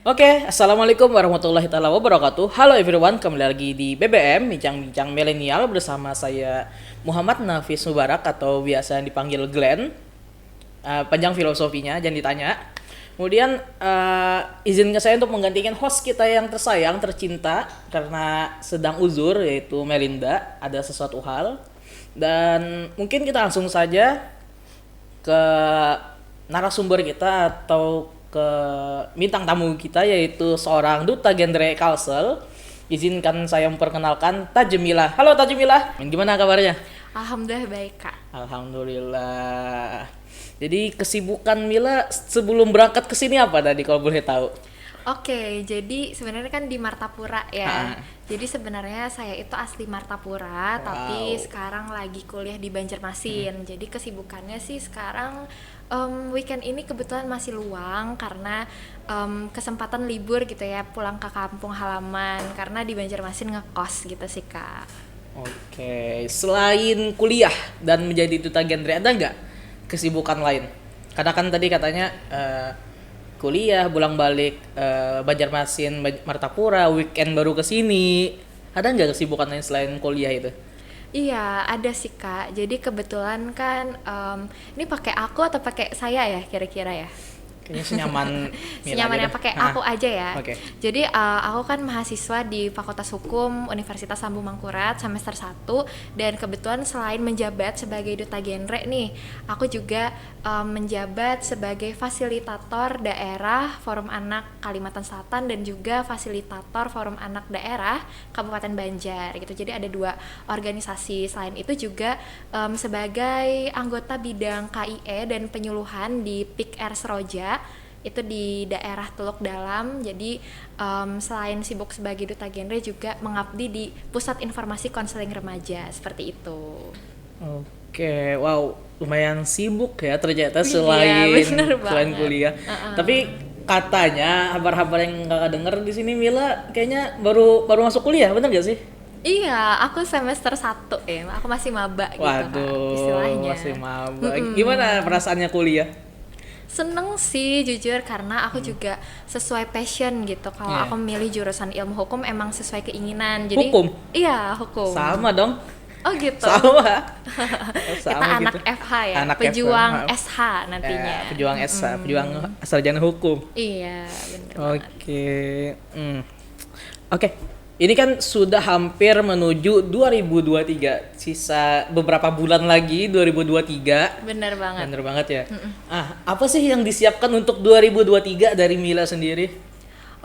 Oke, Assalamualaikum warahmatullahi taala wabarakatuh. Halo everyone, kembali lagi di BBM Bincang-Bincang Milenial bersama saya Muhammad Nafis Mubarak atau biasa dipanggil Glenn. Panjang filosofinya, jangan ditanya. Kemudian izinkan saya untuk menggantikan host kita yang tersayang, tercinta karena sedang uzur yaitu Melinda, ada sesuatu hal. Dan mungkin kita langsung saja ke narasumber kita atau ke bintang tamu kita yaitu seorang duta genre Kalsel. Izinkan saya memperkenalkan Tajmilah. Halo Tajmilah, gimana kabarnya? Alhamdulillah baik kak. Alhamdulillah. Jadi kesibukan Mila sebelum berangkat ke sini apa tadi kalau boleh tahu? Oke, jadi sebenarnya kan di Martapura ya. Ah, Jadi sebenarnya saya itu asli Martapura, tapi wow. sekarang lagi kuliah di Banjarmasin. Jadi kesibukannya sih sekarang weekend ini kebetulan masih luang karena kesempatan libur gitu ya, pulang ke kampung halaman karena di Banjarmasin ngekos gitu sih kak. Oke, selain kuliah dan menjadi duta genre ada nggak kesibukan lain? Karena kan tadi katanya kuliah, pulang balik Banjarmasin, Martapura, weekend baru ke sini. Ada nggak kesibukan lain selain kuliah itu? Iya, ada sih Kak. Jadi kebetulan kan ini pakai aku atau pakai saya ya kira-kira ya? Kayaknya senyaman Mila aja Senyamannya dah. pakai Ah, aku aja ya. oke. Jadi aku kan mahasiswa di Fakultas Hukum Universitas Lambung Mangkurat semester 1 dan kebetulan selain menjabat sebagai duta genre nih, aku juga menjabat sebagai fasilitator daerah Forum Anak Kalimantan Selatan dan juga fasilitator Forum Anak Daerah Kabupaten Banjar gitu. Jadi ada dua organisasi. Selain itu juga sebagai anggota bidang KIE dan penyuluhan di PIK R Seroja itu di daerah Teluk Dalam. Jadi selain sibuk sebagai duta genre juga mengabdi di Pusat Informasi Konseling Remaja seperti itu. Oke, wow, lumayan sibuk ya ternyata Iya, selain bener selain banget. kuliah. Tapi katanya kabar-kabar yang kakak denger di sini Mila kayaknya baru baru masuk kuliah, bener gak sih? Iya, aku semester 1 ya, aku masih maba gitu kak Waduh, masih istilahnya. maba. Gimana perasaannya kuliah? Seneng sih jujur karena aku juga sesuai passion gitu. Kalau Iya. aku memilih jurusan ilmu hukum emang sesuai keinginan. Jadi Hukum? iya hukum. Sama dong. Oh gitu. Sama. Kita Sama anak gitu. FH ya, Anak pejuang FH. SH nantinya. Pejuang SH, pejuang sarjana hukum. Iya, bener banget. Oke. Hmm. Oke. Ini kan sudah hampir menuju 2023. Sisa beberapa bulan lagi 2023. Bener banget. Bener banget ya. Apa sih yang disiapkan untuk 2023 dari Mila sendiri?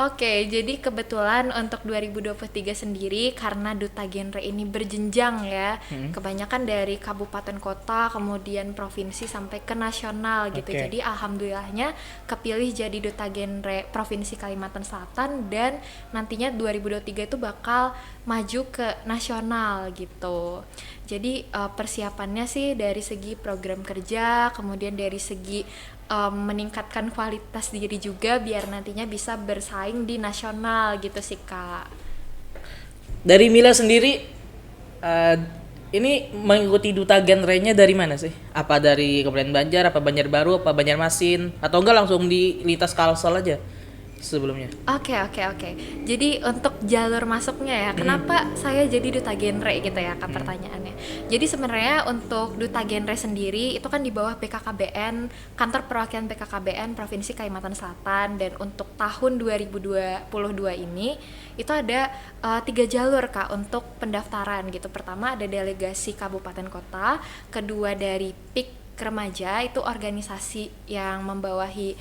Oke, jadi kebetulan untuk 2023 sendiri karena duta genre ini berjenjang ya, kebanyakan dari kabupaten kota, kemudian provinsi sampai ke nasional gitu. Oke. Jadi alhamdulillahnya kepilih jadi duta genre Provinsi Kalimantan Selatan dan nantinya 2023 itu bakal maju ke nasional gitu. Jadi persiapannya sih dari segi program kerja, kemudian dari segi meningkatkan kualitas diri juga biar nantinya bisa bersaing di nasional gitu sih kak. Dari Mila sendiri, eh, ini mengikuti duta genrenya dari mana sih? Apa dari Kabupaten Banjar, apa Banjarbaru, apa Banjarmasin, atau enggak langsung di Lintas Kalsel aja sebelumnya? Oke. Jadi untuk jalur masuknya ya, kenapa saya jadi duta genre gitu ya kak pertanyaannya. Jadi sebenarnya untuk duta genre sendiri itu kan di bawah BKKBN, Kantor Perwakilan BKKBN Provinsi Kalimantan Selatan dan untuk tahun 2022 ini itu ada 3 jalur kak untuk pendaftaran gitu. Pertama ada delegasi kabupaten kota, kedua dari PIK remaja itu organisasi yang membawahi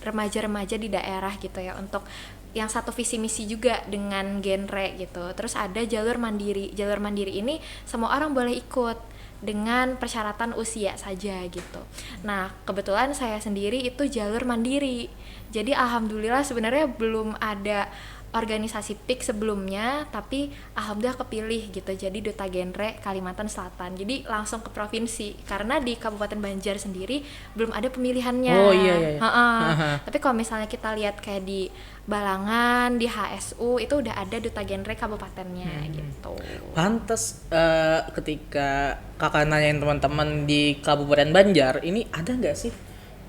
remaja-remaja di daerah gitu ya untuk yang satu visi misi juga dengan genre gitu. Terus ada jalur mandiri. Jalur mandiri ini semua orang boleh ikut dengan persyaratan usia saja gitu. Nah, kebetulan saya sendiri itu jalur mandiri. Jadi alhamdulillah sebenarnya belum ada organisasi PIK sebelumnya, tapi alhamdulillah kepilih gitu jadi duta genre Kalimantan Selatan. Jadi langsung ke provinsi karena di Kabupaten Banjar sendiri belum ada pemilihannya. Oh iya iya. Iya. Tapi kalau misalnya kita lihat kayak di Balangan, di HSU itu udah ada duta genre kabupatennya gitu. Pantes ketika kakak nanyain teman-teman di Kabupaten Banjar, ini ada nggak sih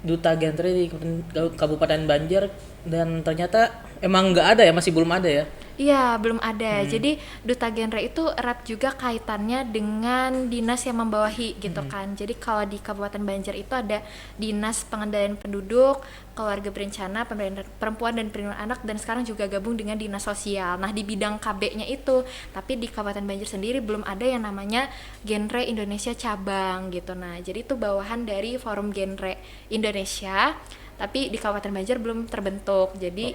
duta genre di Kabupaten Banjar dan ternyata emang nggak ada ya, masih belum ada ya. Iya, belum ada. Jadi duta genre itu erat juga kaitannya dengan dinas yang membawahi gitu kan. Jadi kalau di Kabupaten Banjar itu ada Dinas Pengendalian Penduduk, Keluarga Berencana, Pemberdayaan Perempuan dan Perlindungan Anak, dan sekarang juga gabung dengan Dinas Sosial. Nah, di bidang KB-nya itu, tapi di Kabupaten Banjar sendiri belum ada yang namanya Genre Indonesia Cabang gitu. Nah, jadi itu bawahan dari Forum Genre Indonesia. Tapi di Kabupaten Banjar belum terbentuk. Jadi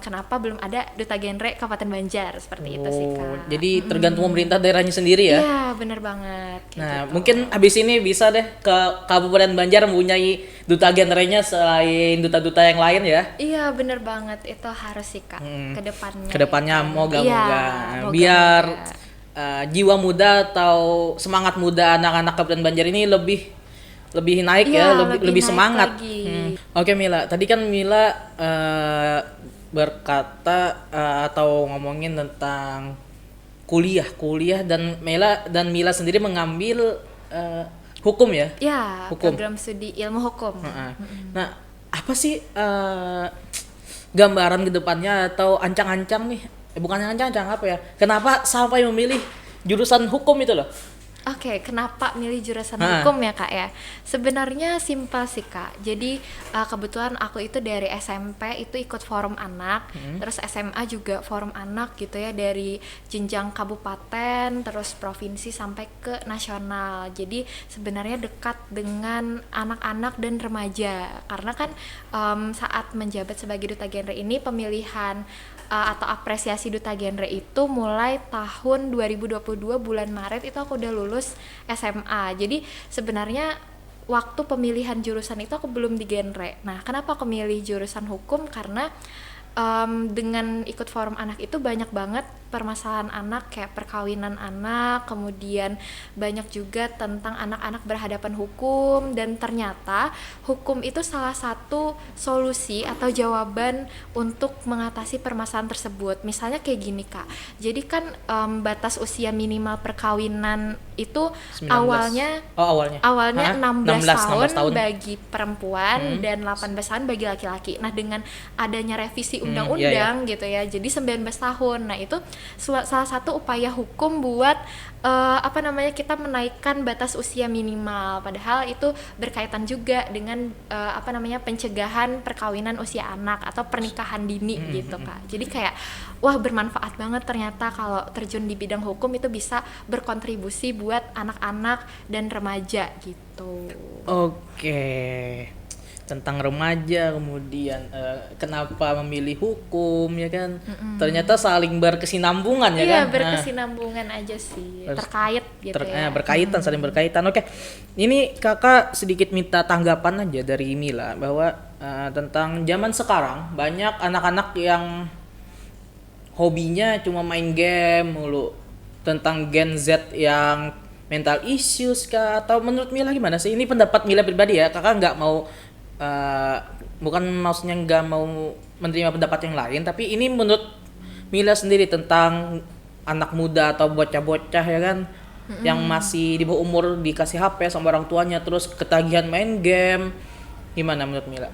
kenapa belum ada duta genre Kabupaten Banjar seperti itu sih, Kak. Jadi tergantung pemerintah daerahnya sendiri ya. Iya, bener banget. Kayak Nah, gitu. mungkin habis ini bisa deh ke Kabupaten Banjar mempunyai duta genrenya selain duta-duta yang lain ya. Iya, bener banget. Itu harus sih, Kak. Kedepannya. Kedepannya itu. moga-moga Iya, biar moga-moga. jiwa muda atau semangat muda anak-anak Kabupaten Banjar ini lebih naik Iya, ya, lebih naik semangat. lagi. Oke Mila, tadi kan Mila berkata atau ngomongin tentang kuliah dan Mila sendiri mengambil hukum ya. Ya, Hukum. program studi ilmu hukum. Heeh. Nah, apa sih gambaran ke depannya atau ancang-ancang nih? Bukan ancang-ancang apa ya? Kenapa sampai memilih jurusan hukum itu loh? Oke, kenapa milih jurusan Ha. hukum ya, Kak ya? Sebenarnya simpel sih, Kak. Jadi kebetulan aku itu dari SMP itu ikut forum anak, terus SMA juga forum anak gitu ya, dari jenjang kabupaten, terus provinsi sampai ke nasional. Jadi sebenarnya dekat dengan anak-anak dan remaja. Karena kan saat menjabat sebagai duta genre ini, pemilihan atau apresiasi duta genre itu mulai tahun 2022 bulan Maret itu aku udah lulus SMA. Jadi sebenarnya waktu pemilihan jurusan itu aku belum di genre. Nah, kenapa aku milih jurusan hukum? Karena dengan ikut forum anak itu banyak banget permasalahan anak, kayak perkawinan anak, kemudian banyak juga tentang anak-anak berhadapan hukum, dan ternyata hukum itu salah satu solusi atau jawaban untuk mengatasi permasalahan tersebut. Misalnya kayak gini, Kak. Jadi kan batas usia minimal perkawinan itu 19. awalnya Hah? 16 tahun 16 tahun. bagi perempuan dan 18 tahun bagi laki-laki. Nah, dengan adanya revisi Iya, undang-undang gitu ya, jadi 19 tahun. Nah, itu salah satu upaya hukum buat kita menaikkan batas usia minimal, padahal itu berkaitan juga dengan pencegahan perkawinan usia anak atau pernikahan dini gitu, Kak. Jadi kayak wah, bermanfaat banget ternyata kalau terjun di bidang hukum itu bisa berkontribusi buat anak-anak dan remaja gitu. Oke. Tentang remaja, kemudian kenapa memilih hukum ya kan? Ternyata saling berkesinambungan ya Iya, kan? berkesinambungan aja sih, terkait gitu ya. Berkaitan, saling berkaitan. Oke, ini kakak sedikit minta tanggapan aja dari Mila bahwa tentang zaman sekarang banyak anak-anak yang hobinya cuma main game mulu, tentang Gen Z yang mental issues kah, atau menurut Mila gimana sih? Ini pendapat Mila pribadi ya, kakak nggak mau bukan maksudnya nggak mau menerima pendapat yang lain, tapi ini menurut Mila sendiri tentang anak muda atau bocah-bocah ya kan, yang masih di bawah umur dikasih HP sama orang tuanya terus ketagihan main game, gimana menurut Mila?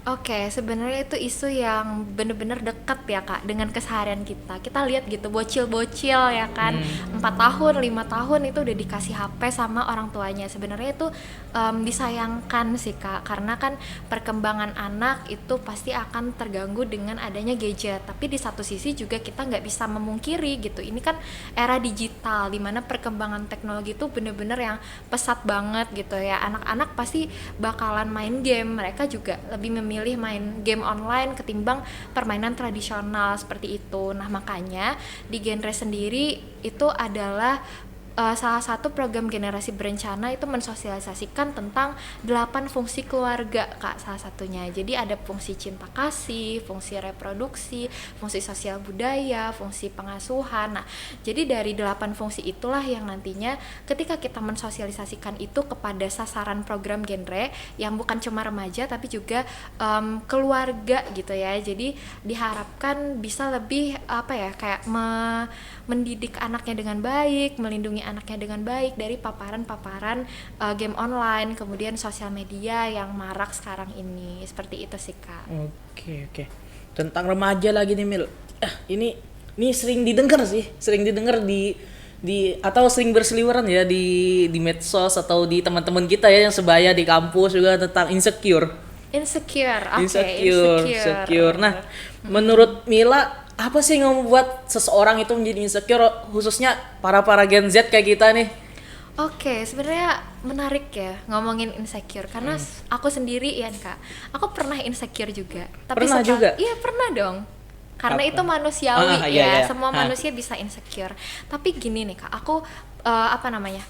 Oke, sebenarnya itu isu yang bener-bener dekat ya, Kak, dengan keseharian kita. Kita lihat gitu, bocil-bocil ya kan, 4 tahun, 5 tahun itu udah dikasih HP sama orang tuanya. Sebenarnya itu disayangkan sih, Kak, karena kan perkembangan anak itu pasti akan terganggu dengan adanya gadget. Tapi di satu sisi juga kita nggak bisa memungkiri gitu, ini kan era digital, dimana perkembangan teknologi itu bener-bener yang pesat banget gitu ya. Anak-anak pasti bakalan main game, mereka juga lebih memilih main game online ketimbang permainan tradisional seperti itu. Nah, makanya di genre sendiri itu adalah salah satu program generasi berencana itu mensosialisasikan tentang 8 fungsi keluarga, Kak, salah satunya. Jadi ada fungsi cinta kasih, fungsi reproduksi, fungsi sosial budaya, fungsi pengasuhan. Nah, jadi dari 8 fungsi itulah yang nantinya ketika kita mensosialisasikan itu kepada sasaran program genre yang bukan cuma remaja tapi juga keluarga gitu ya. Jadi diharapkan bisa lebih mendidik anaknya dengan baik, melindungi anaknya dengan baik dari paparan-paparan game online, kemudian sosial media yang marak sekarang ini. Seperti itu sih, Kak. Oke. Tentang remaja lagi nih Mil. Ini sering didengar di atau sering berseliweran ya di medsos atau di teman-teman kita ya yang sebaya di kampus juga tentang insecure. Insecure. Nah, menurut Mila apa sih yang membuat seseorang itu menjadi insecure, khususnya para Gen Z kayak kita nih? Oke, sebenarnya menarik ya ngomongin insecure karena aku sendiri ya Kak, aku pernah insecure juga. Tapi Pernah juga? Iya pernah dong. Karena Apa? itu manusiawi Iya. semua manusia bisa insecure. Tapi gini nih Kak, aku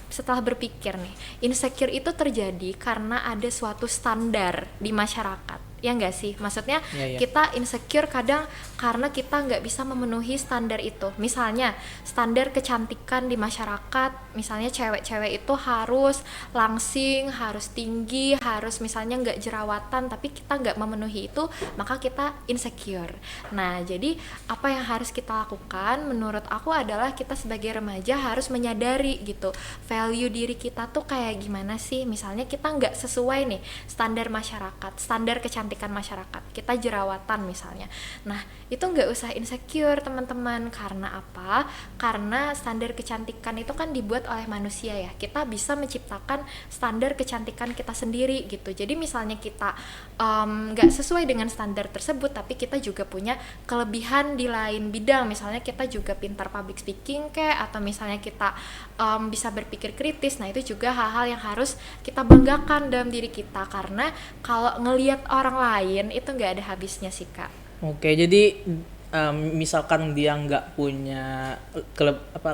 setelah berpikir nih, insecure itu terjadi karena ada suatu standar di masyarakat. Ya enggak sih? Maksudnya Iya. kita insecure kadang karena kita nggak bisa memenuhi standar itu. Misalnya standar kecantikan di masyarakat, misalnya cewek-cewek itu harus langsing, harus tinggi, harus misalnya nggak jerawatan, tapi kita nggak memenuhi itu, maka kita insecure. Nah, jadi apa yang harus kita lakukan menurut aku adalah kita sebagai remaja harus menyadari gitu, value diri kita tuh kayak gimana sih. Misalnya kita nggak sesuai nih standar masyarakat, standar kecantikan masyarakat, kita jerawatan misalnya. Nah, itu nggak usah insecure teman-teman. Karena apa? Karena standar kecantikan itu kan dibuat oleh manusia ya. Kita bisa menciptakan standar kecantikan kita sendiri gitu. Jadi misalnya kita nggak sesuai dengan standar tersebut, tapi kita juga punya kelebihan di lain bidang. Misalnya kita juga pintar public speaking kayak, atau misalnya kita bisa berpikir kritis. Nah, itu juga hal-hal yang harus kita banggakan dalam diri kita. Karena kalau ngelihat orang lain itu nggak ada habisnya sih, Kak. Oke, jadi misalkan dia nggak punya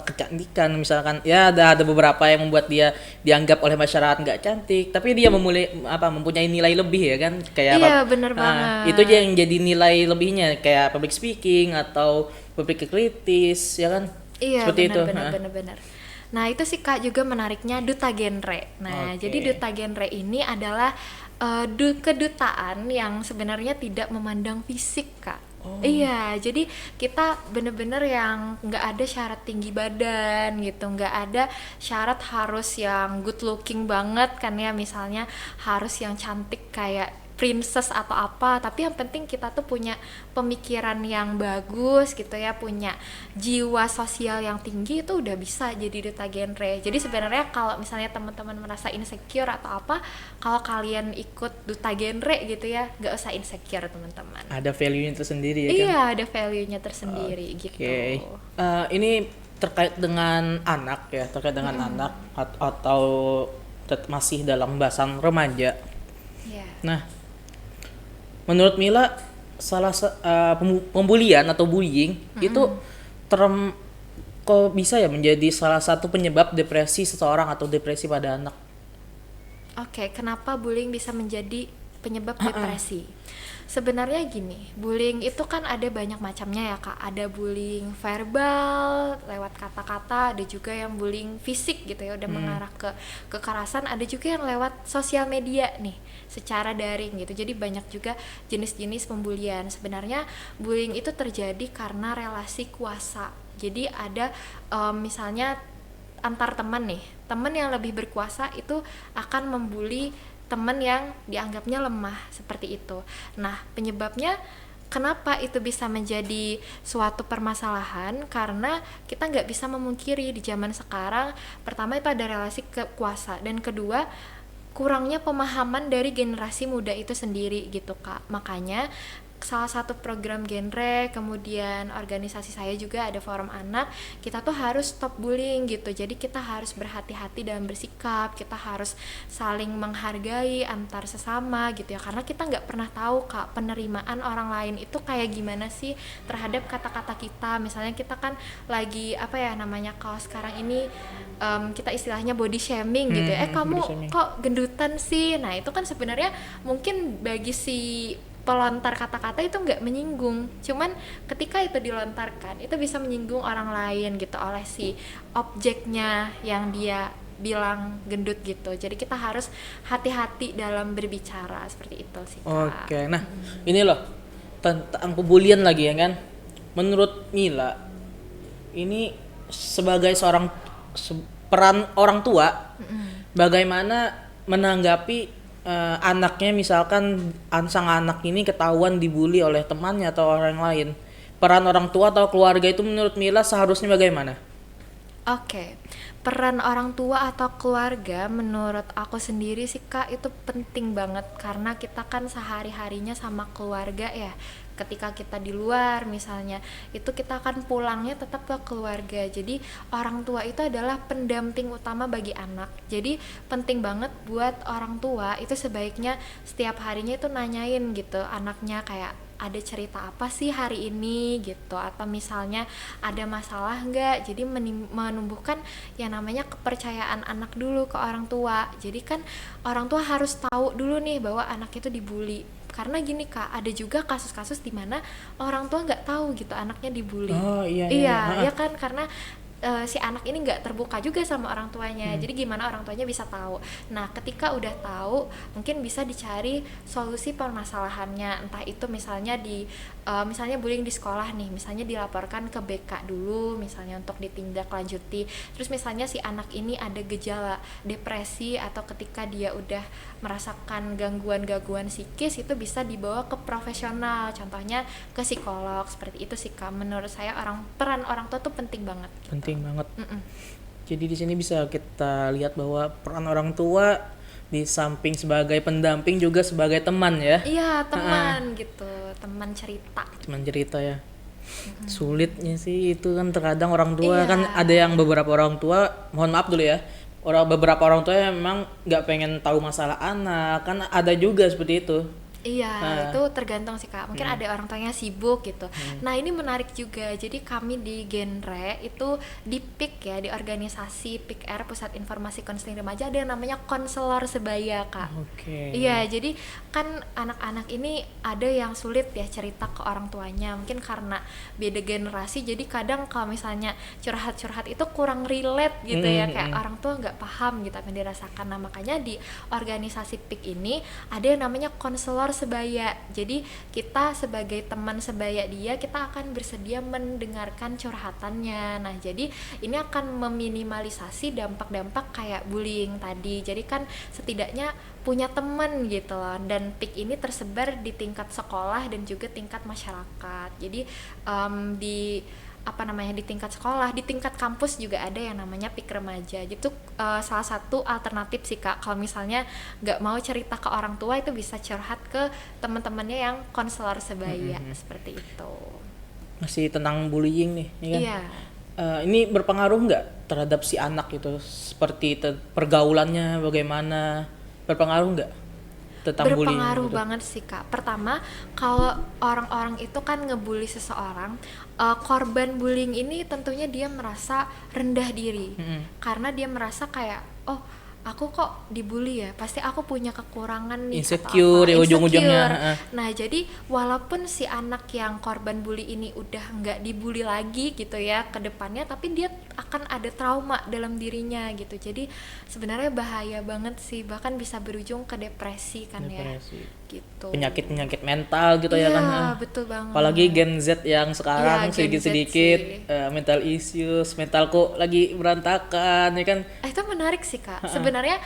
kecantikan, misalkan ya ada beberapa yang membuat dia dianggap oleh masyarakat nggak cantik, tapi dia mempunyai nilai lebih ya kan, kayak Iya, bener banget. itu yang jadi nilai lebihnya kayak public speaking atau berpikir kritis ya kan. Iya, Seperti itu. benar. Nah, itu sih Kak juga menariknya duta genre. Nah, Oke. jadi duta genre ini adalah kedutaan yang sebenarnya tidak memandang fisik, Kak. Iya, jadi kita bener-bener yang nggak ada syarat tinggi badan gitu, nggak ada syarat harus yang good looking banget kan ya, misalnya harus yang cantik kayak princess atau apa, tapi yang penting kita tuh punya pemikiran yang bagus gitu ya, punya jiwa sosial yang tinggi, itu udah bisa jadi duta genre. Jadi sebenarnya kalau misalnya teman-teman merasa insecure atau apa, kalau kalian ikut duta genre gitu ya, nggak usah insecure teman-teman. Ada value-nya tersendiri ya kan. Iya, ada value-nya tersendiri gitu. Ini terkait dengan anak ya, anak atau masih dalam bahasan remaja. Iya. Nah, menurut Mila pembulian atau bullying itu kok bisa ya menjadi salah satu penyebab depresi seseorang atau depresi pada anak? Oke, kenapa bullying bisa menjadi penyebab depresi? Sebenarnya gini, bullying itu kan ada banyak macamnya ya Kak. Ada bullying verbal lewat kata-kata, ada juga yang bullying fisik gitu ya, udah mengarah ke kekerasan. Ada juga yang lewat sosial media nih, secara daring gitu. Jadi banyak juga jenis-jenis pembulian. Sebenarnya bullying itu terjadi karena relasi kuasa. Jadi ada misalnya antar teman nih, teman yang lebih berkuasa itu akan membuli teman yang dianggapnya lemah, seperti itu. Nah, penyebabnya kenapa itu bisa menjadi suatu permasalahan, karena kita nggak bisa memungkiri di zaman sekarang, pertama itu ada relasi kuasa, dan kedua kurangnya pemahaman dari generasi muda itu sendiri gitu Kak. Makanya salah satu program genre, kemudian organisasi saya juga ada forum anak, kita tuh harus stop bullying gitu. Jadi kita harus berhati-hati dalam bersikap, kita harus saling menghargai antar sesama gitu ya, karena kita nggak pernah tahu Kak penerimaan orang lain itu kayak gimana sih terhadap kata-kata kita. Misalnya kita kan lagi kalau sekarang ini kita istilahnya body shaming gitu ya, kamu kok gendutan sih. Nah, itu kan sebenarnya mungkin bagi si pelontar kata-kata itu nggak menyinggung, cuman ketika itu dilontarkan itu bisa menyinggung orang lain gitu oleh si objeknya yang dia bilang gendut gitu. Jadi kita harus hati-hati dalam berbicara, seperti itu sih Kak. Oke, nah ini loh tentang pembulian lagi ya kan. Menurut Mila, ini sebagai seorang peran orang tua, bagaimana menanggapi anaknya, misalkan sang anak ini ketahuan dibully oleh temannya atau orang lain. Peran orang tua atau keluarga itu menurut Mila seharusnya bagaimana? Oke, peran orang tua atau keluarga menurut aku sendiri sih Kak itu penting banget karena kita kan sehari-harinya sama keluarga ya. Ketika kita di luar misalnya, itu kita akan pulangnya tetap ke keluarga. Jadi orang tua itu adalah pendamping utama bagi anak. Jadi penting banget buat orang tua itu sebaiknya setiap harinya itu nanyain gitu anaknya kayak ada cerita apa sih hari ini gitu, atau misalnya ada masalah nggak. Jadi menumbuhkan yang namanya kepercayaan anak dulu ke orang tua. Jadi kan orang tua harus tahu dulu nih bahwa anak itu dibully. Karena gini Kak, ada juga kasus-kasus di mana orang tua nggak tahu gitu anaknya dibully. Oh iya Iya kan, karena si anak ini nggak terbuka juga sama orang tuanya. Jadi gimana orang tuanya bisa tahu? Nah, ketika udah tahu, mungkin bisa dicari solusi permasalahannya. Entah itu misalnya misalnya bullying di sekolah nih, misalnya dilaporkan ke BK dulu, misalnya untuk ditindaklanjuti. Terus misalnya si anak ini ada gejala depresi atau ketika dia udah merasakan gangguan-gangguan psikis, itu bisa dibawa ke profesional. Contohnya ke psikolog. Seperti itu sih Kak. Menurut saya peran orang tua tuh penting banget. Penting banget. Jadi di sini bisa kita lihat bahwa peran orang tua di samping sebagai pendamping juga sebagai teman ya. Iya, teman gitu, teman cerita. Teman cerita ya. Sulitnya sih itu kan terkadang orang tua kan ada yang beberapa orang tua, mohon maaf dulu ya. Beberapa orang tua yang memang nggak pengen tahu masalah anak, kan ada juga seperti itu. Iya, itu tergantung sih Kak. Mungkin ada orang tuanya sibuk gitu. Nah, ini menarik juga. Jadi kami di Genre itu di PIK ya, di organisasi PIK R Pusat Informasi Konseling Remaja ada yang namanya konselor sebaya Kak. Oke. Iya, jadi kan anak-anak ini ada yang sulit ya cerita ke orang tuanya. Mungkin karena beda generasi, jadi kadang kalau misalnya curhat-curhat itu kurang relate gitu ya. Kayak orang tua nggak paham gitu apa yang dirasakan. Nah, makanya di organisasi PIK ini ada yang namanya konselor sebaya. Jadi kita sebagai teman sebaya dia, kita akan bersedia mendengarkan curhatannya. Nah, jadi ini akan meminimalisasi dampak-dampak kayak bullying tadi. Jadi kan setidaknya punya teman gitu loh. Dan PIK ini tersebar di tingkat sekolah dan juga tingkat masyarakat. Jadi di tingkat sekolah, di tingkat kampus juga ada yang namanya PIK remaja. Itu salah satu alternatif sih Kak. Kalau misalnya nggak mau cerita ke orang tua, itu bisa curhat ke teman-temannya yang konselor sebaya. Seperti itu. Masih tentang bullying nih, ya kan? Iya. Ini berpengaruh nggak terhadap si anak itu, seperti pergaulannya bagaimana, berpengaruh nggak tentang bullying? Berpengaruh gitu? banget sih Kak. Pertama, kalau orang-orang itu kan ngebully seseorang, korban bullying ini tentunya dia merasa rendah diri. Karena dia merasa kayak, oh aku kok dibully ya, pasti aku punya kekurangan nih, Insecure ya ujung-ujungnya. Nah, jadi walaupun si anak yang korban bully ini udah nggak dibully lagi gitu ya ke depannya, tapi dia akan ada trauma dalam dirinya gitu. Jadi sebenarnya bahaya banget sih, bahkan bisa berujung ke depresi kan Depresi. ya gitu. Penyakit mental gitu ya Iya, kan. betul banget. Apalagi Gen Z yang sekarang Iya, Gen Z sedikit-sedikit sih. mental issues, mentalku lagi berantakan ya kan. Itu menarik sih Kak. Sebenarnya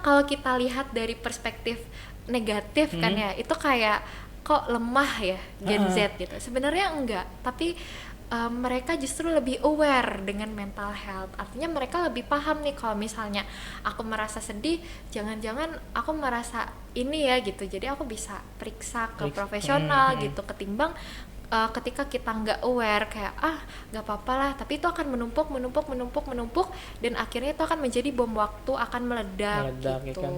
kalau kita lihat dari perspektif negatif kan ya, itu kayak kok lemah ya Gen Z gitu. Sebenarnya enggak, tapi mereka justru lebih aware dengan mental health. Artinya mereka lebih paham nih kalau misalnya aku merasa sedih, jangan-jangan aku merasa ini ya gitu. Jadi aku bisa periksa ke profesional gitu, ketimbang ketika kita nggak aware kayak nggak apa-apa lah, tapi itu akan menumpuk dan akhirnya itu akan menjadi bom waktu, akan meledak gitu. Ya kan?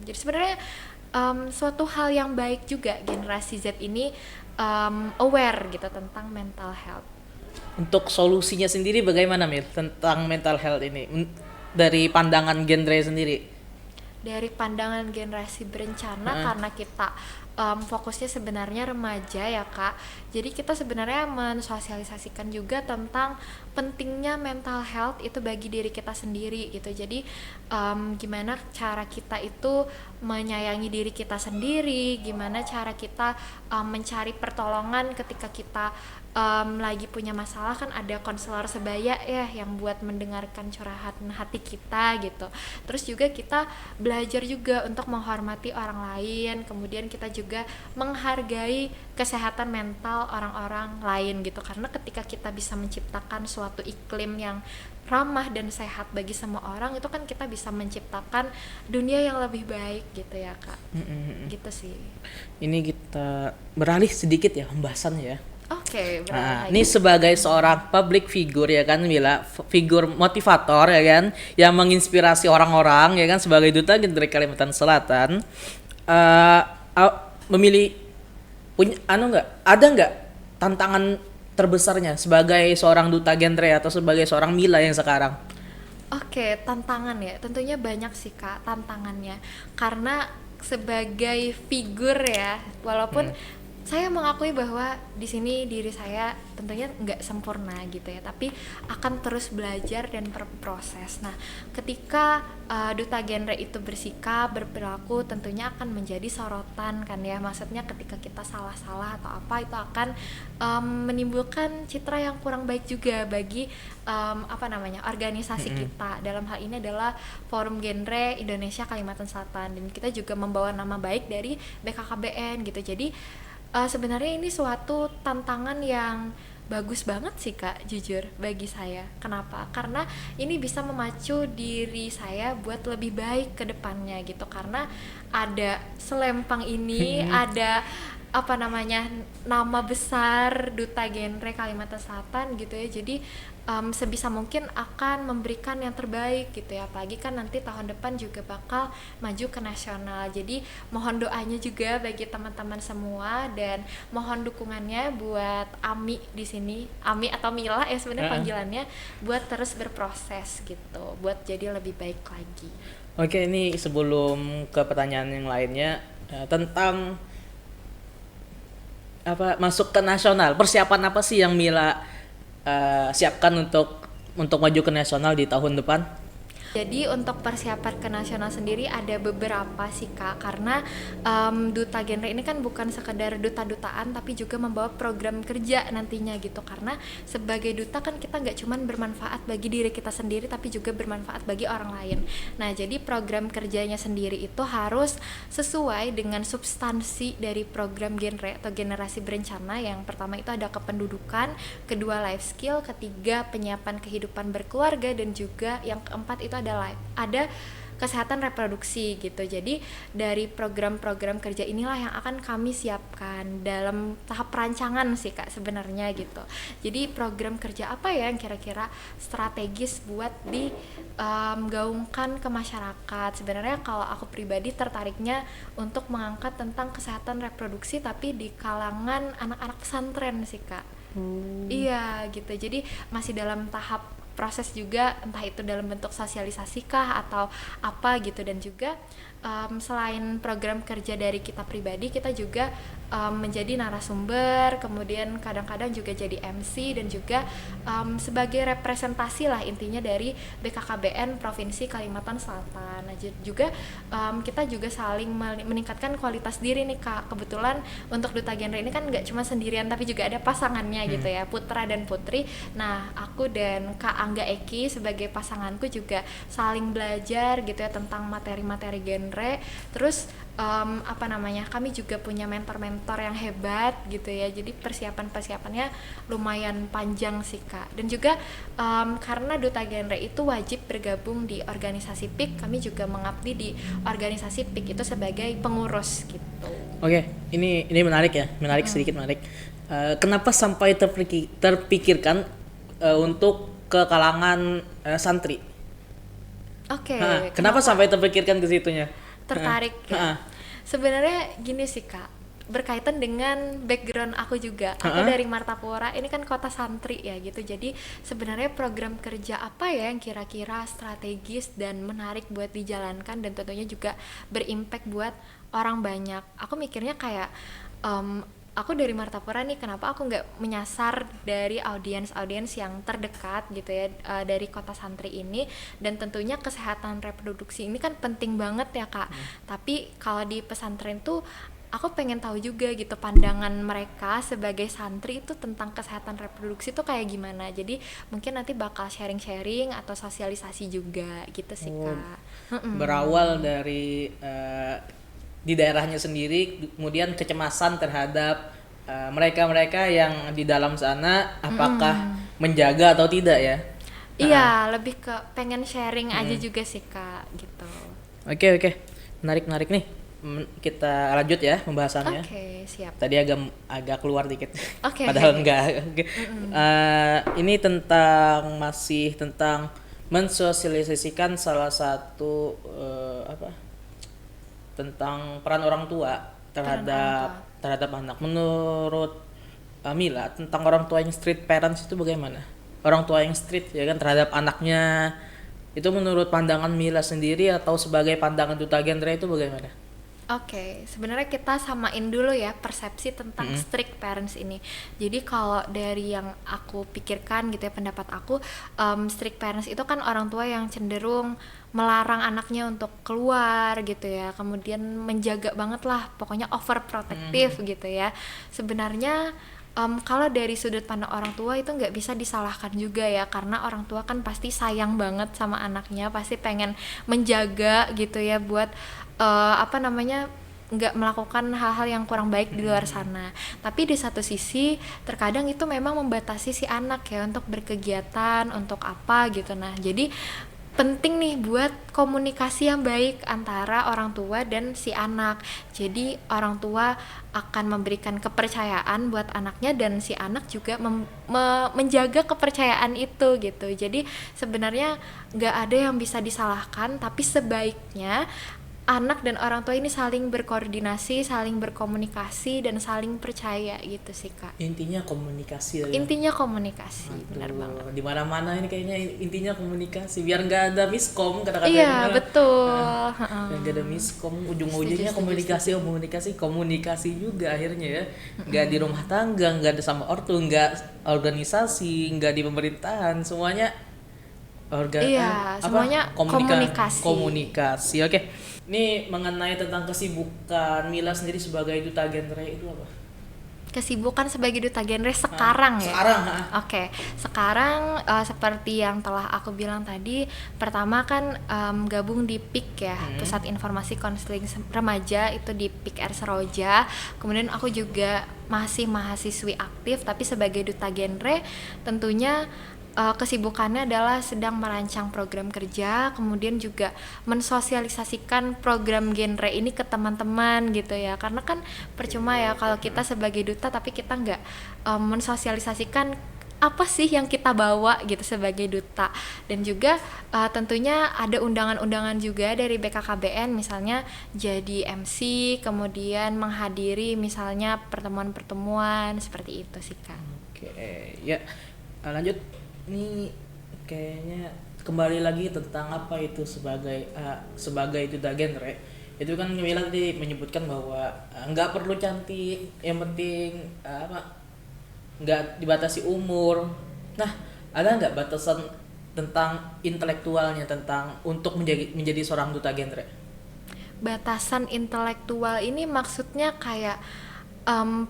Jadi sebenarnya suatu hal yang baik juga generasi Z ini aware gitu tentang mental health. Untuk solusinya sendiri bagaimana Mil tentang mental health ini dari pandangan genre sendiri? Dari pandangan generasi berencana, karena kita fokusnya sebenarnya remaja ya Kak. Jadi kita sebenarnya mensosialisasikan juga tentang pentingnya mental health itu bagi diri kita sendiri gitu. Jadi gimana cara kita itu menyayangi diri kita sendiri, gimana cara kita mencari pertolongan ketika kita lagi punya masalah, kan ada konselor sebaya ya yang buat mendengarkan curahan hati kita gitu. Terus juga kita belajar juga untuk menghormati orang lain, kemudian kita juga menghargai kesehatan mental orang-orang lain gitu, karena ketika kita bisa menciptakan suatu iklim yang ramah dan sehat bagi semua orang, itu kan kita bisa menciptakan dunia yang lebih baik gitu ya Kak. Gitu sih. Ini kita beralih sedikit ya pembahasan ya. Oke, Nah, ini sebagai seorang public figure ya kan Mila, figur motivator ya kan, yang menginspirasi orang-orang ya kan, sebagai duta genre Kalimantan Selatan, memilih punya ada nggak tantangan terbesarnya sebagai seorang duta genre atau sebagai seorang Mila yang sekarang? Oke, tantangan ya, tentunya banyak sih Kak tantangannya, karena sebagai figur ya, walaupun saya mengakui bahwa di sini diri saya tentunya nggak sempurna gitu ya, tapi akan terus belajar dan berproses. Nah, ketika duta genre itu bersikap, berperilaku, tentunya akan menjadi sorotan kan ya. Maksudnya ketika kita salah-salah atau apa, itu akan menimbulkan citra yang kurang baik juga bagi organisasi kita. Dalam hal ini adalah Forum Genre Indonesia Kalimantan Selatan, dan kita juga membawa nama baik dari BKKBN gitu. Jadi sebenarnya ini suatu tantangan yang bagus banget sih Kak, jujur bagi saya. Kenapa? Karena ini bisa memacu diri saya buat lebih baik ke depannya gitu, karena ada selempang ini, ada nama besar duta genre Kalimantan Selatan gitu ya. Jadi sebisa mungkin akan memberikan yang terbaik gitu ya, apalagi kan nanti tahun depan juga bakal maju ke nasional. Jadi mohon doanya juga bagi teman-teman semua, dan mohon dukungannya buat Ami di sini, Ami atau Mila ya sebenarnya panggilannya, buat terus berproses gitu, buat jadi lebih baik lagi. Oke, ini sebelum ke pertanyaan yang lainnya, tentang masuk ke nasional, persiapan apa sih yang Mila siapkan untuk maju ke nasional di tahun depan? Jadi untuk persiapan ke nasional sendiri ada beberapa sih Kak, karena duta genre ini kan bukan sekedar duta-dutaan, tapi juga membawa program kerja nantinya gitu. Karena sebagai duta kan kita nggak cuman bermanfaat bagi diri kita sendiri, tapi juga bermanfaat bagi orang lain. Nah, jadi program kerjanya sendiri itu harus sesuai dengan substansi dari program genre atau generasi berencana. Yang pertama itu ada kependudukan, kedua life skill, ketiga penyiapan kehidupan berkeluarga, dan juga yang keempat itu ada kesehatan reproduksi gitu. Jadi dari program-program kerja inilah yang akan kami siapkan dalam tahap perancangan sih Kak sebenarnya gitu. Jadi program kerja apa ya yang kira-kira strategis buat digaungkan ke masyarakat. Sebenarnya kalau aku pribadi tertariknya untuk mengangkat tentang kesehatan reproduksi, tapi di kalangan anak-anak pesantren sih Kak. Iya gitu. Jadi masih dalam tahap proses juga, entah itu dalam bentuk sosialisasi kah atau apa gitu. Dan juga selain program kerja dari kita pribadi, kita juga menjadi narasumber, kemudian kadang-kadang juga jadi MC, dan juga sebagai representasi lah intinya dari BKKBN Provinsi Kalimantan Selatan. Nah, juga kita juga saling meningkatkan kualitas diri nih Kak. Kebetulan untuk duta genre ini kan nggak cuma sendirian, tapi juga ada pasangannya gitu ya, putra dan putri. Nah, aku dan Kak Angga Eki sebagai pasanganku juga saling belajar gitu ya tentang materi-materi genre. Terus kami juga punya mentor-mentor yang hebat gitu ya. Jadi persiapannya lumayan panjang sih Kak. Dan juga karena duta genre itu wajib bergabung di organisasi PIK, kami juga mengabdi di organisasi PIK itu sebagai pengurus gitu. Oke, ini menarik ya, sedikit menarik. Kenapa sampai terpikirkan untuk ke kalangan santri? Oke. Kenapa sampai terpikirkan ke situnya? Tertarik ya. Sebenarnya gini sih Kak, berkaitan dengan background aku juga. Aku dari Martapura, ini kan kota santri ya gitu. Jadi sebenarnya program kerja apa ya yang kira-kira strategis dan menarik buat dijalankan dan tentunya juga berimpact buat orang banyak. Aku mikirnya kayak aku dari Martapura nih, kenapa aku nggak menyasar dari audiens yang terdekat gitu ya, dari kota santri ini. Dan tentunya kesehatan reproduksi ini kan penting banget ya Kak. Tapi kalau di pesantren tuh aku pengen tahu juga gitu pandangan mereka sebagai santri itu tentang kesehatan reproduksi tuh kayak gimana. Jadi mungkin nanti bakal sharing-sharing atau sosialisasi juga gitu sih Kak. Berawal dari di daerahnya sendiri, kemudian kecemasan terhadap mereka-mereka yang di dalam sana apakah menjaga atau tidak ya. Iya, lebih ke pengen sharing aja juga sih Kak gitu. Oke, menarik nih. Kita lanjut ya pembahasannya. Oke, siap. Tadi agak keluar dikit. Oke. Padahal enggak. Oke. Ini masih tentang mensosialisasikan salah satu tentang peran orang tua terhadap anak. Menurut Mila, tentang orang tua yang street parents itu bagaimana? Orang tua yang street ya kan terhadap anaknya, itu menurut pandangan Mila sendiri atau sebagai pandangan Duta Genre itu bagaimana? Oke, sebenarnya kita samain dulu ya persepsi tentang strict parents ini. Jadi kalau dari yang aku pikirkan gitu ya, pendapat aku, strict parents itu kan orang tua yang cenderung melarang anaknya untuk keluar gitu ya, kemudian menjaga banget lah, pokoknya overprotective gitu ya. Sebenarnya kalau dari sudut pandang orang tua itu nggak bisa disalahkan juga ya, karena orang tua kan pasti sayang banget sama anaknya, pasti pengen menjaga gitu ya buat nggak melakukan hal-hal yang kurang baik di luar sana. Tapi di satu sisi terkadang itu memang membatasi si anak ya untuk berkegiatan, untuk apa gitu. Nah jadi penting nih buat komunikasi yang baik antara orang tua dan si anak. Jadi orang tua akan memberikan kepercayaan buat anaknya dan si anak juga menjaga kepercayaan itu gitu. Jadi sebenarnya nggak ada yang bisa disalahkan, tapi sebaiknya anak dan orang tua ini saling berkoordinasi, saling berkomunikasi dan saling percaya gitu sih Kak. Intinya komunikasi. Intinya komunikasi, benar banget. Di mana-mana ini kayaknya intinya komunikasi, biar nggak ada miskom kata-kata. Iya betul. Nggak ada miskom, ujung-ujungnya komunikasi juga akhirnya ya. Nggak di rumah tangga, nggak ada sama ortu, nggak organisasi, nggak di pemerintahan, semuanya semuanya komunikasi. Oke. Ini mengenai tentang kesibukan Mila sendiri sebagai Duta Genre itu apa? Kesibukan sebagai Duta Genre sekarang ya? Oke, sekarang seperti yang telah aku bilang tadi, pertama kan gabung di PIK ya, Pusat Informasi Konseling Remaja, itu di PIK R Seroja. Kemudian aku juga masih mahasiswi aktif, tapi sebagai Duta Genre tentunya kesibukannya adalah sedang merancang program kerja, kemudian juga mensosialisasikan program genre ini ke teman-teman gitu ya, karena kan percuma ya kalau kita sebagai duta tapi kita nggak mensosialisasikan apa sih yang kita bawa gitu sebagai duta. Dan juga tentunya ada undangan-undangan juga dari BKKBN, misalnya jadi MC, kemudian menghadiri misalnya pertemuan-pertemuan seperti itu sih Kak. Oke, ya lanjut. Ini kayaknya kembali lagi tentang apa itu sebagai Duta Genre. Itu kan Mila tadi menyebutkan bahwa nggak perlu cantik, yang penting nggak dibatasi umur. Nah, ada nggak batasan tentang intelektualnya, tentang untuk menjadi seorang Duta Genre? Batasan intelektual ini maksudnya kayak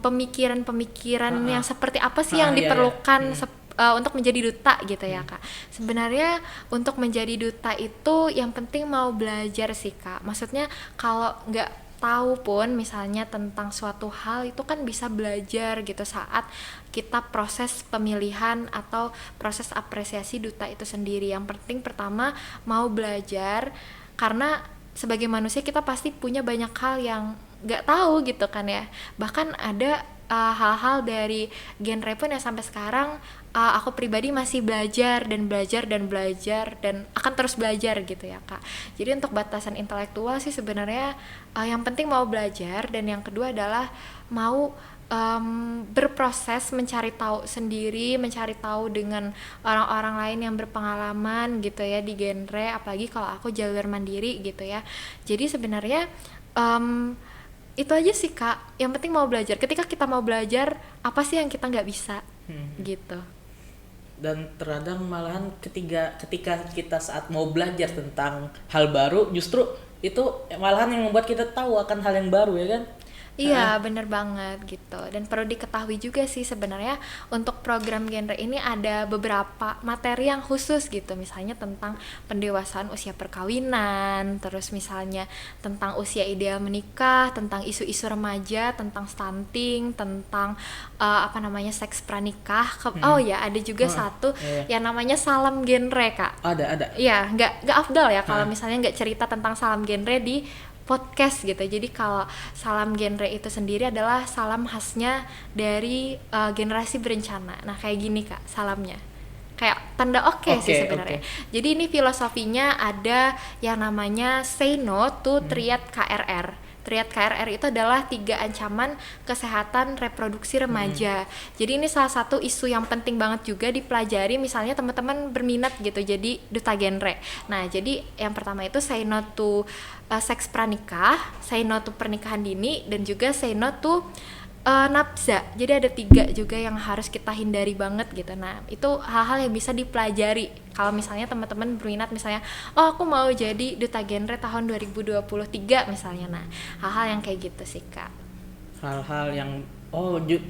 pemikiran-pemikiran yang seperti apa sih yang diperlukan untuk menjadi duta gitu ya Kak. Sebenarnya untuk menjadi duta itu yang penting mau belajar sih Kak. Maksudnya kalau nggak tahu pun misalnya tentang suatu hal itu kan bisa belajar gitu saat kita proses pemilihan atau proses apresiasi duta itu sendiri. Yang penting pertama mau belajar, karena sebagai manusia kita pasti punya banyak hal yang nggak tahu gitu kan ya. Bahkan ada hal-hal dari genre pun yang sampai sekarang aku pribadi masih belajar dan akan terus belajar gitu ya Kak. Jadi untuk batasan intelektual sih sebenarnya yang penting mau belajar, dan yang kedua adalah mau berproses mencari tahu sendiri, mencari tahu dengan orang-orang lain yang berpengalaman gitu ya di genre, apalagi kalau aku jalur mandiri gitu ya. Jadi sebenarnya itu aja sih Kak, yang penting mau belajar. Ketika kita mau belajar, apa sih yang kita nggak bisa gitu. Dan terkadang malahan ketika kita saat mau belajar tentang hal baru, justru itu malahan yang membuat kita tahu akan hal yang baru ya kan. Iya, bener banget gitu. Dan perlu diketahui juga sih sebenarnya untuk program genre ini ada beberapa materi yang khusus gitu. Misalnya tentang pendewasaan usia perkawinan, terus misalnya tentang usia ideal menikah, tentang isu-isu remaja, tentang stunting, tentang seks pranikah. Oh ya, ada juga satu yang namanya salam genre, Kak. Ada. Iya, nggak afdal ya kalau misalnya nggak cerita tentang salam genre di podcast gitu. Jadi kalau salam genre itu sendiri adalah salam khasnya dari generasi berencana. Nah kayak gini Kak salamnya, kayak tanda oke sih sebenarnya. Jadi ini filosofinya ada yang namanya say no to triad KRR. Triad KRR itu adalah 3 ancaman kesehatan reproduksi remaja. Jadi ini salah satu isu yang penting banget juga dipelajari misalnya teman-teman berminat gitu jadi duta genre. Nah jadi yang pertama itu say no to seks pranikah, say no to pernikahan dini, dan juga say no to nafsa. Jadi ada 3 juga yang harus kita hindari banget gitu. Nah itu hal-hal yang bisa dipelajari kalau misalnya teman-teman berminat, misalnya oh aku mau jadi duta genre tahun 2023 misalnya. Nah hal-hal yang kayak gitu sih Kak. Hal-hal yang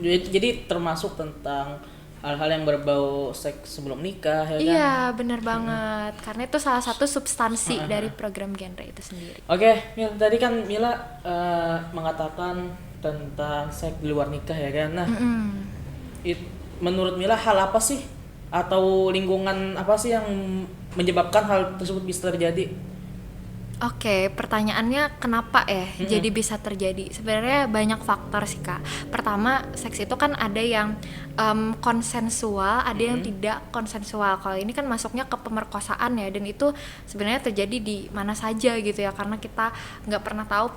jadi termasuk tentang hal-hal yang berbau seks sebelum nikah ya kan? Iya benar banget, karena itu salah satu substansi dari program genre itu sendiri. Oke, Mil, tadi kan Mila mengatakan tentang seks di luar nikah ya kan? Nah, menurut Mila hal apa sih atau lingkungan apa sih yang menyebabkan hal tersebut bisa terjadi? Oke, pertanyaannya kenapa ya jadi bisa terjadi? Sebenarnya banyak faktor sih Kak. Pertama, seks itu kan ada yang konsensual, ada yang tidak konsensual. Kalau ini kan masuknya ke pemerkosaan ya, dan itu sebenarnya terjadi di mana saja gitu ya, karena kita nggak pernah tahu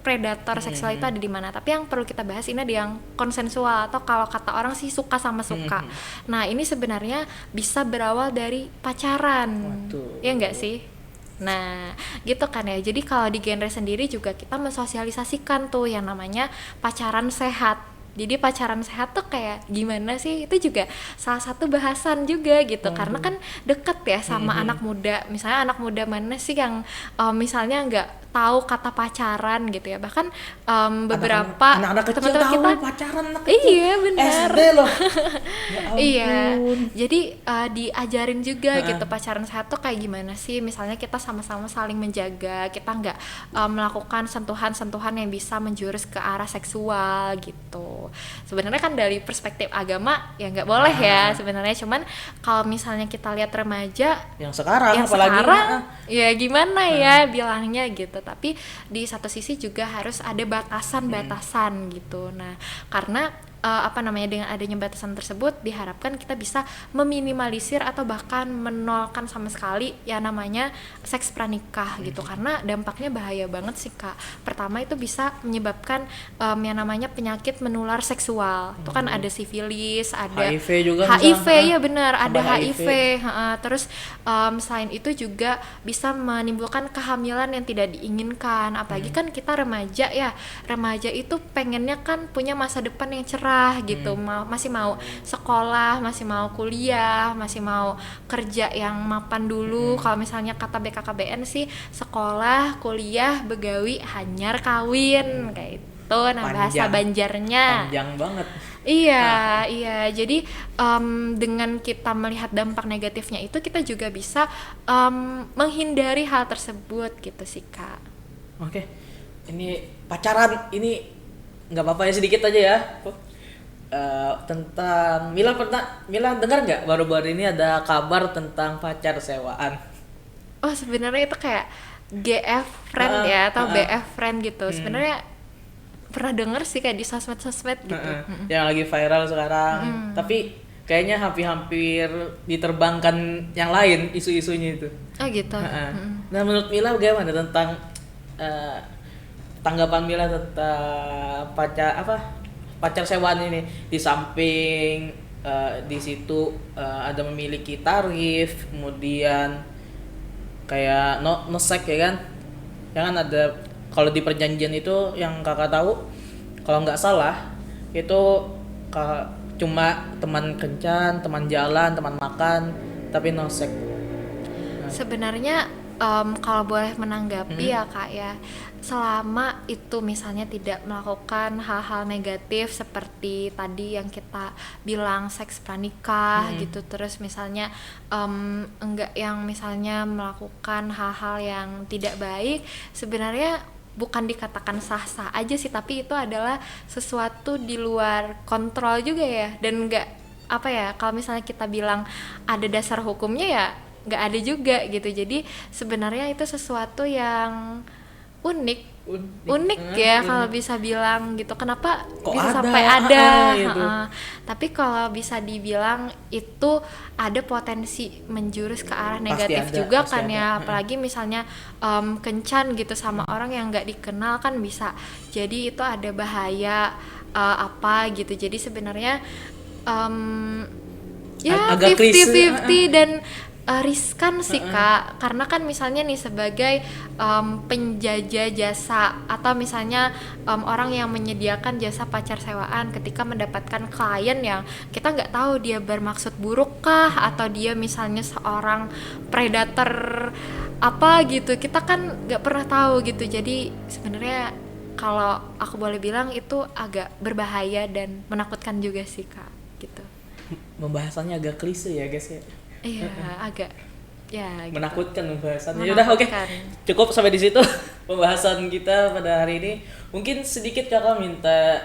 predator seksual itu ada di mana. Tapi yang perlu kita bahas ini ada yang konsensual, atau kalau kata orang sih suka sama suka. Nah ini sebenarnya bisa berawal dari pacaran. Ya nggak sih? Nah gitu kan ya, jadi kalau di genre sendiri juga kita mensosialisasikan tuh yang namanya pacaran sehat. Jadi pacaran sehat tuh kayak gimana sih, itu juga salah satu bahasan juga gitu. Karena kan deket ya sama anak muda. Misalnya anak muda mana sih yang misalnya nggak tahu kata pacaran gitu ya, bahkan beberapa anak-anak kecil tahu kita pacaran anak kecil. Iya benar. SD loh. Ya iya, jadi diajarin juga gitu pacaran sehat tuh kayak gimana sih. Misalnya kita sama-sama saling menjaga, kita nggak melakukan sentuhan-sentuhan yang bisa menjurus ke arah seksual gitu. Sebenarnya kan dari perspektif agama ya nggak boleh ya sebenarnya, cuman kalau misalnya kita lihat remaja yang sekarang ya gimana ya bilangnya gitu. Tapi di satu sisi juga harus ada batasan-batasan gitu. Nah karena dengan adanya batasan tersebut diharapkan kita bisa meminimalisir atau bahkan menolkan sama sekali ya namanya seks pranikah gitu, karena dampaknya bahaya banget sih Kak. Pertama itu bisa menyebabkan yang namanya penyakit menular seksual. Itu kan ada sifilis, ada HIV juga, HIV ya benar, ada HIV. Terus selain itu juga bisa menimbulkan kehamilan yang tidak diinginkan. Apalagi kan kita remaja ya, remaja itu pengennya kan punya masa depan yang cerah gitu, masih mau sekolah, masih mau kuliah, masih mau kerja yang mapan dulu. Kalau misalnya kata BKKBN sih sekolah, kuliah, begawi, hanyar, kawin kayak itu. Nah bahasa Banjarnya panjang banget. Iya. Jadi dengan kita melihat dampak negatifnya itu, kita juga bisa menghindari hal tersebut gitu sih Kak. Oke. Ini pacaran ini nggak apa-apa ya, sedikit aja ya. Tentang Mila dengar nggak baru-baru ini ada kabar tentang pacar sewaan? Oh sebenarnya itu kayak GF friend ya, atau BF friend gitu. Sebenarnya pernah denger sih kayak di sosmed-sosmed gitu. Yang lagi viral sekarang. Tapi kayaknya hampir-hampir diterbangkan yang lain isu-isunya itu. Oh gitu. Nah, menurut Mila bagaimana tentang eh, tanggapan Mila tentang pacar sewaan ini? Di samping di situ ada memiliki tarif, kemudian kayak no sek ya kan? Ya kan ada, kalau di perjanjian itu yang kakak tahu, kalau nggak salah itu cuma teman kencan, teman jalan, teman makan, tapi no sek. Sebenarnya kalau boleh menanggapi ya Kak ya, selama itu misalnya tidak melakukan hal-hal negatif seperti tadi yang kita bilang seks pranikah gitu, terus misalnya enggak yang misalnya melakukan hal-hal yang tidak baik, sebenarnya bukan dikatakan sah-sah aja sih, tapi itu adalah sesuatu di luar kontrol juga ya, dan enggak apa ya, kalau misalnya kita bilang ada dasar hukumnya ya nggak ada juga gitu. Jadi sebenarnya itu sesuatu yang unik ya kalau bisa bilang gitu. Kenapa Kok bisa ada? sampai ada? Gitu. Tapi kalau bisa dibilang itu ada potensi menjurus ke arah negatif juga kan ya. Apalagi misalnya kencan gitu sama orang yang nggak dikenal kan bisa. Jadi itu ada bahaya apa gitu. Jadi sebenarnya ya agak 50-50 dan riskan sih Kak, karena kan misalnya nih sebagai penjajah jasa atau misalnya orang yang menyediakan jasa pacar sewaan, ketika mendapatkan klien yang kita nggak tahu dia bermaksud buruk kah atau dia misalnya seorang predator apa gitu, kita kan nggak pernah tahu gitu. Jadi sebenarnya kalau aku boleh bilang itu agak berbahaya dan menakutkan juga sih Kak gitu. Pembahasannya agak klise ya guys ya. Iya, agak ya gitu. Menakutkan pembahasannya. Udah oke. Cukup sampai di situ pembahasan kita pada hari ini. Mungkin sedikit kakak minta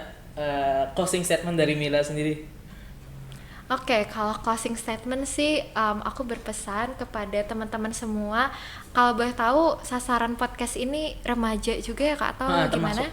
closing statement dari Mila sendiri. Oke, kalau closing statement sih aku berpesan kepada teman-teman semua, kalau boleh tahu sasaran podcast ini remaja juga ya Kak, atau gimana?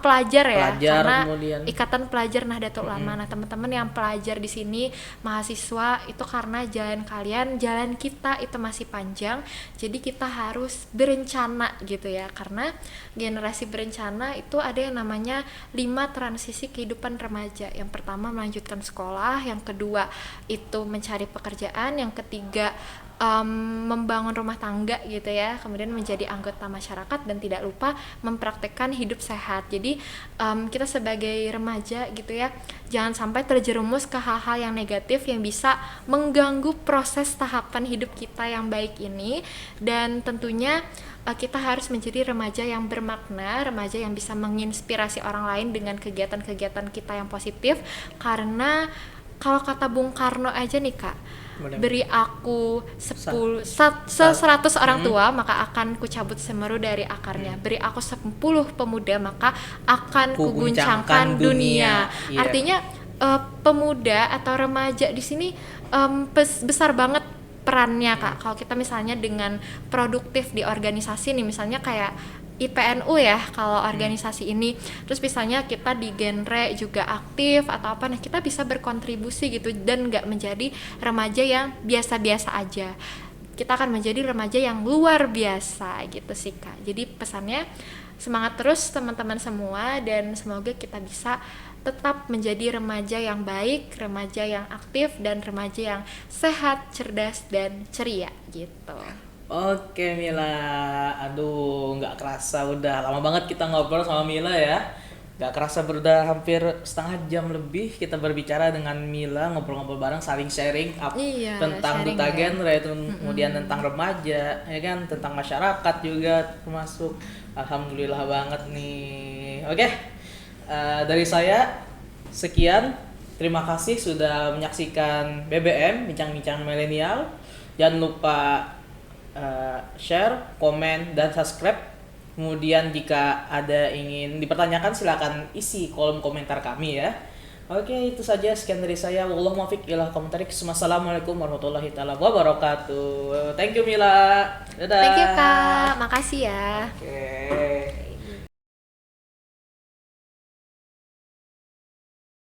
Pelajar ya, karena kemudian Ikatan Pelajar Nahdlatul Ulama. Nah, teman-teman yang pelajar di sini, mahasiswa, itu karena jalan kalian, jalan kita itu masih panjang, jadi kita harus berencana gitu ya, karena generasi berencana itu ada yang namanya 5 transisi kehidupan remaja. Yang pertama melanjutkan sekolah, yang kedua itu mencari pekerjaan, yang ketiga membangun rumah tangga gitu ya, kemudian menjadi anggota masyarakat, dan tidak lupa mempraktekkan hidup sehat. Jadi kita sebagai remaja gitu ya, jangan sampai terjerumus ke hal-hal yang negatif yang bisa mengganggu proses tahapan hidup kita yang baik ini. Dan tentunya kita harus menjadi remaja yang bermakna, remaja yang bisa menginspirasi orang lain dengan kegiatan-kegiatan kita yang positif. Karena kalau kata Bung Karno aja nih Kak, beri aku 100 orang tua, maka akan kucabut semeru dari akarnya. Beri aku 10 pemuda, maka akan kuguncangkan dunia. Iya. Artinya pemuda atau remaja di sini besar banget perannya Kak. Kalau kita misalnya dengan produktif di organisasi nih, misalnya kayak IPNU ya kalau organisasi ini, terus misalnya kita di genre juga aktif atau apa, nah kita bisa berkontribusi gitu, dan nggak menjadi remaja yang biasa-biasa aja, kita akan menjadi remaja yang luar biasa gitu sih Kak. Jadi pesannya semangat terus teman-teman semua, dan semoga kita bisa tetap menjadi remaja yang baik, remaja yang aktif, dan remaja yang sehat, cerdas, dan ceria gitu. Oke Mila, aduh nggak kerasa udah lama banget kita ngobrol sama Mila ya. Nggak kerasa udah hampir setengah jam lebih kita berbicara dengan Mila, ngobrol-ngobrol bareng, saling sharing tentang duta genre itu, kemudian tentang remaja, ya kan, tentang masyarakat juga termasuk. Alhamdulillah banget nih. Oke, dari saya sekian. Terima kasih sudah menyaksikan BBM Bincang-Bincang Milenial. Jangan lupa share, komen, dan subscribe. Kemudian jika ada ingin dipertanyakan silakan isi kolom komentar kami ya. Oke, itu saja, sekian dari saya. Wallahu muwaffiq ila aqwamit thoriq. Wassalamualaikum warahmatullahi wabarakatuh. Thank you Mila. Dadah. Thank you Kak, makasih ya. Oke.